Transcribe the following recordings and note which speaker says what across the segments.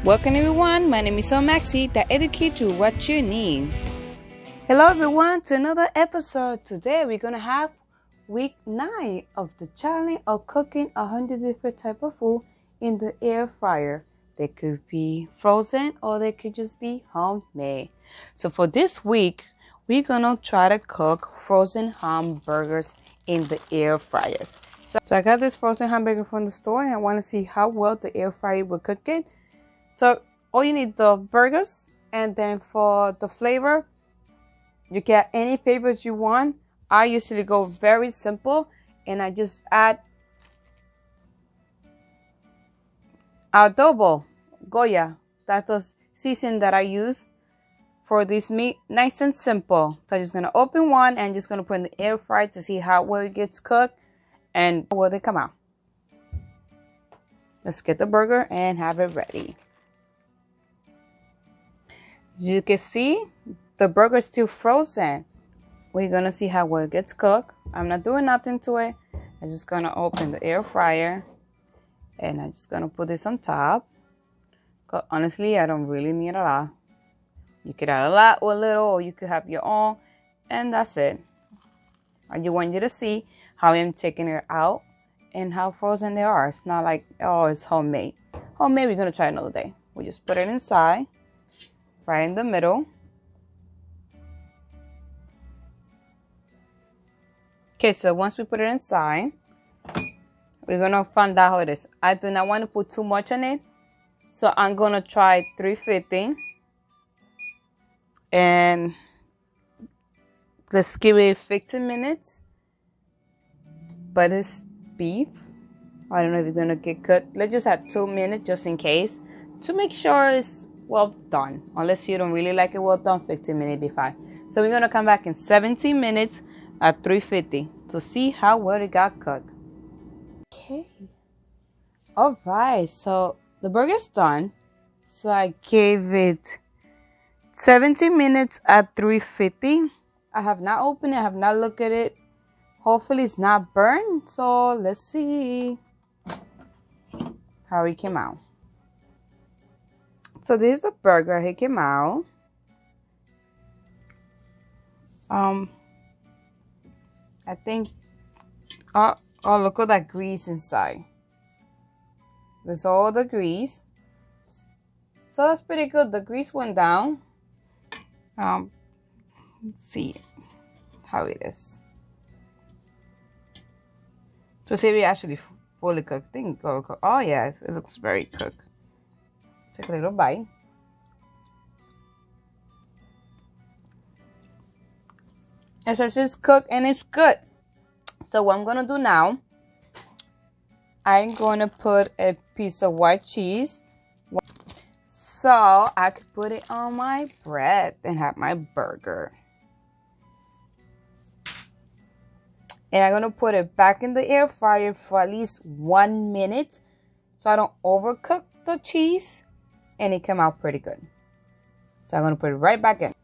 Speaker 1: Welcome everyone, my name is Maxy that educates you what you need. Hello everyone to another episode. Today we're gonna have week 9 of the challenge of cooking 100 different type of food in the air fryer. They could be frozen or they could just be homemade. So for this week, we're gonna try to cook frozen hamburgers in the air fryers. So I got this frozen hamburger from the store and I want to see how well the air fryer will cook it. So all you need the burgers, and then for the flavor, you get any flavors you want. I usually go very simple and I just add adobo, Goya. That's the season that I use for this meat. Nice and simple. So I'm just gonna open one and just gonna put in the air fryer to see how well it gets cooked and how well they come out. Let's get the burger and have it ready. You can see the burger is still frozen. We're gonna see how well it gets cooked. I'm not doing nothing to it. I'm just gonna open the air fryer and I'm just gonna put this on top. Honestly, I don't really need a lot. You could add a lot or a little, or you could have your own, and that's it. I just want you to see how I'm taking it out and how frozen they are. It's not like, oh, it's homemade. Homemade, we're gonna try another day. We just put it inside. Right in the middle. Okay, so once we put it inside, we're gonna find out how it is. I do not want to put too much on it, so I'm gonna try 350, and let's give it 15 minutes. But it's beef. I don't know if it's gonna get cooked. Let's just add 2 minutes just in case to make sure it's well done. Unless you don't really like it well done, 15 minutes be fine. So we're gonna come back in 17 minutes at 350 to see how well it got cooked. Okay. All right. So the burger's done. So I gave it 17 minutes at 350. I have not opened it. I have not looked at it. Hopefully it's not burned. So let's see how it came out. So this is the burger. He came out. I think. Oh, look at that grease inside. There's all the grease. So that's pretty good. The grease went down. Let's see how it is. To see if it actually fully cooked. Oh yes, it looks very cooked. Take a little bite. And so it's just cooked and it's good. So what I'm gonna do now, I'm gonna put a piece of white cheese so I could put it on my bread and have my burger. And I'm gonna put it back in the air fryer for at least 1 minute so I don't overcook the cheese. And it came out pretty good. So I'm going to put it right back in.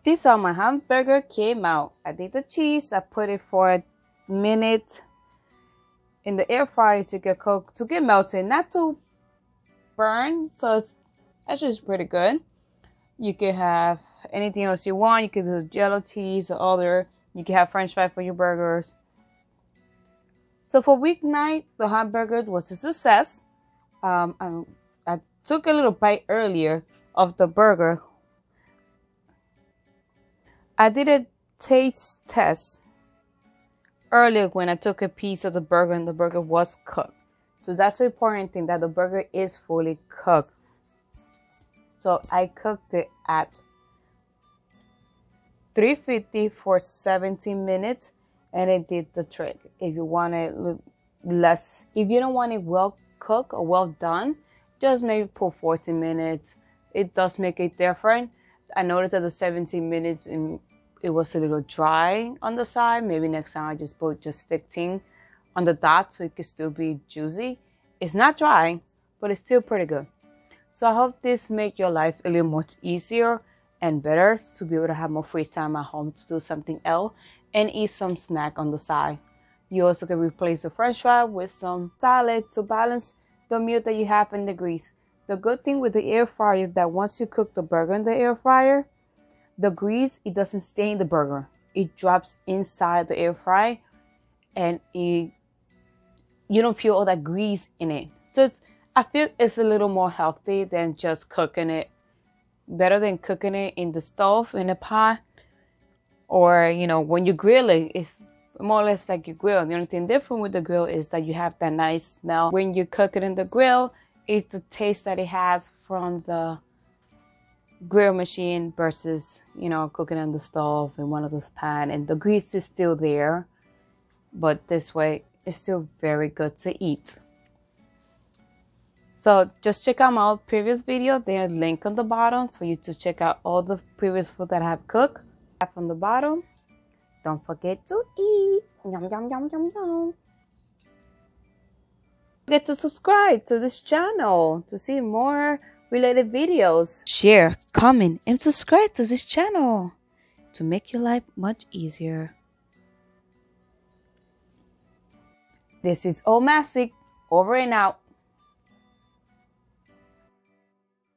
Speaker 1: This is how my hamburger came out. I did the cheese. I put it for a minute in the air fryer to get cooked, to get melted, not to burn. So it's actually pretty good. You can have anything else you want. You can do jello cheese or other. You can have French fries for your burgers. So for week 9, the hamburger was a success. I took a little bite earlier of the burger. I did a taste test earlier when I took a piece of the burger and the burger was cooked. So that's the important thing, that the burger is fully cooked. So I cooked it at 350 for 17 minutes and it did the trick. If you want it less, if you don't want it well cooked or well done, just maybe put 14 minutes. It does make it different. I noticed that the 17 minutes it was a little dry on the side. Maybe next time I just put just 15 on the dot so it could still be juicy. It's not dry, but it's still pretty good. So I hope this make your life a little much easier and better to be able to have more free time at home to do something else and eat some snack on the side. You also can replace the French fry with some salad to balance the meal that you have in the grease. The good thing with the air fryer is that once you cook the burger in the air fryer, the grease, it doesn't stay in the burger. It drops inside the air fry, and you don't feel all that grease in it. So I feel it's a little more healthy than just cooking it. Better than cooking it in the stove, in a pot, or when you grill it, it's more or less like you grill. The only thing different with the grill is that you have that nice smell. When you cook it in the grill, it's the taste that it has from the grill machine versus cooking on the stove in one of those pans, and the grease is still there, but this way it's still very good to eat. So just check out my previous video. There's a link on the bottom for you to check out all the previous food that I have cooked. From the bottom, don't forget to eat. Yum, yum, yum, yum, yum. Don't forget to subscribe to this channel to see more related videos. Share, comment, and subscribe to this channel to make your life much easier. This is Maxy, over and out.